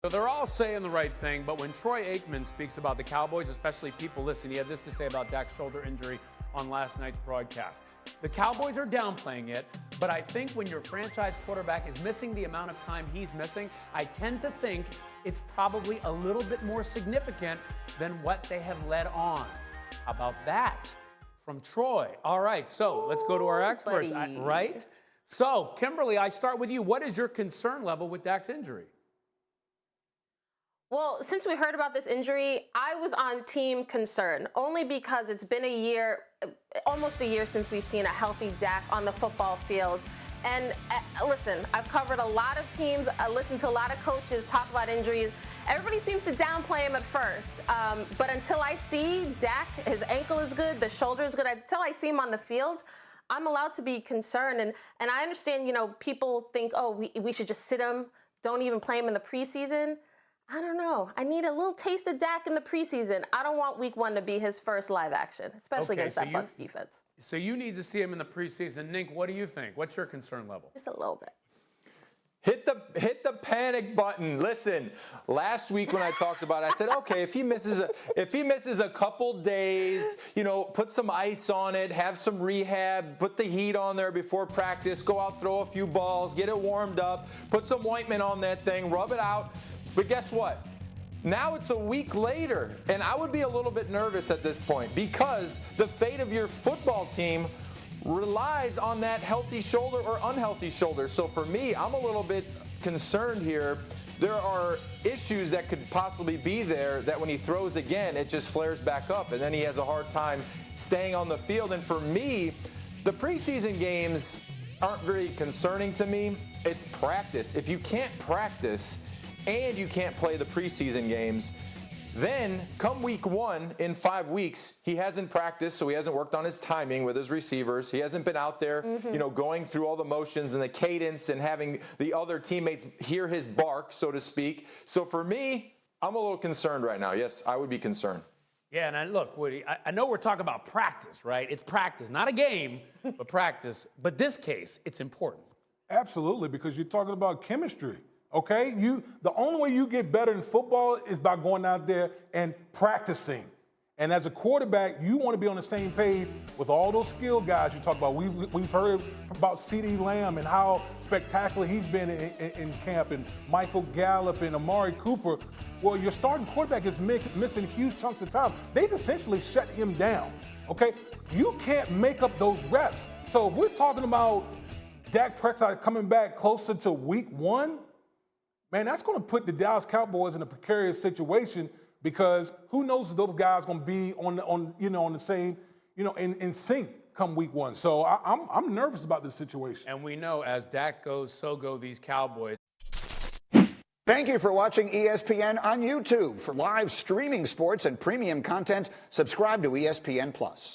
So they're all saying the right thing, but when Troy Aikman speaks about the Cowboys, especially people listen, he had this to say about Dak's shoulder injury on last night's broadcast. The Cowboys are downplaying it, but I think when your franchise quarterback is missing the amount of time he's missing, I tend to think it's probably a little bit more significant than what they have led on. How about that from Troy? All right, so let's go to our experts, right? So, Kimberly, I start with you. What is your concern level with Dak's injury? Well, since we heard about this injury, I was on team concern, only because it's been a year, almost a year since we've seen a healthy Dak on the football field. And listen, I've covered a lot of teams. I listened to a lot of coaches talk about injuries. Everybody seems to downplay him at first. But until I see Dak, his ankle is good, the shoulder is good, until I see him on the field, I'm allowed to be concerned. And I understand, you know, people think, oh, we should just sit him, don't even play him in the preseason. I don't know. I need a little taste of Dak in the preseason. I don't want week 1 to be his first live action, especially against that Bucs defense. So you need to see him in the preseason. Nink, what do you think? What's your concern level? Just a little bit. Hit the panic button. Listen, last week when I talked about it, I said, okay, if he misses a couple days, you know, put some ice on it, have some rehab, put the heat on there before practice, go out, throw a few balls, get it warmed up, put some ointment on that thing, rub it out. But guess what? Now it's a week later, and I would be a little bit nervous at this point because the fate of your football team relies on that healthy shoulder or unhealthy shoulder. So for me, I'm a little bit concerned here. There are issues that could possibly be there that when he throws again, it just flares back up, and then he has a hard time staying on the field. And for me, the preseason games aren't very concerning to me. It's practice. If you can't practice and you can't play the preseason games, then come week 1 in 5 weeks, he hasn't practiced, so he hasn't worked on his timing with his receivers. He hasn't been out there, you know, going through all the motions and the cadence and having the other teammates hear his bark, so to speak. So for me, I'm a little concerned right now. Yes, I would be concerned. Yeah, and look, Woody, I know we're talking about practice, right? It's practice, not a game, but practice. But this case, it's important. Absolutely, because you're talking about chemistry. Okay, the only way you get better in football is by going out there and practicing. And as a quarterback, you want to be on the same page with all those skill guys you talk about. We've heard about CeeDee Lamb and how spectacular he's been in camp, and Michael Gallup and Amari Cooper. Well, your starting quarterback is missing huge chunks of time. They've essentially shut him down. Okay, you can't make up those reps. So if we're talking about Dak Prescott coming back closer to week 1. Man, that's going to put the Dallas Cowboys in a precarious situation because who knows if those guys are going to be on the same, in sync come week 1. So I'm nervous about this situation. And we know as Dak goes, so go these Cowboys. Thank you for watching ESPN on YouTube. For live streaming sports and premium content, subscribe to ESPN+.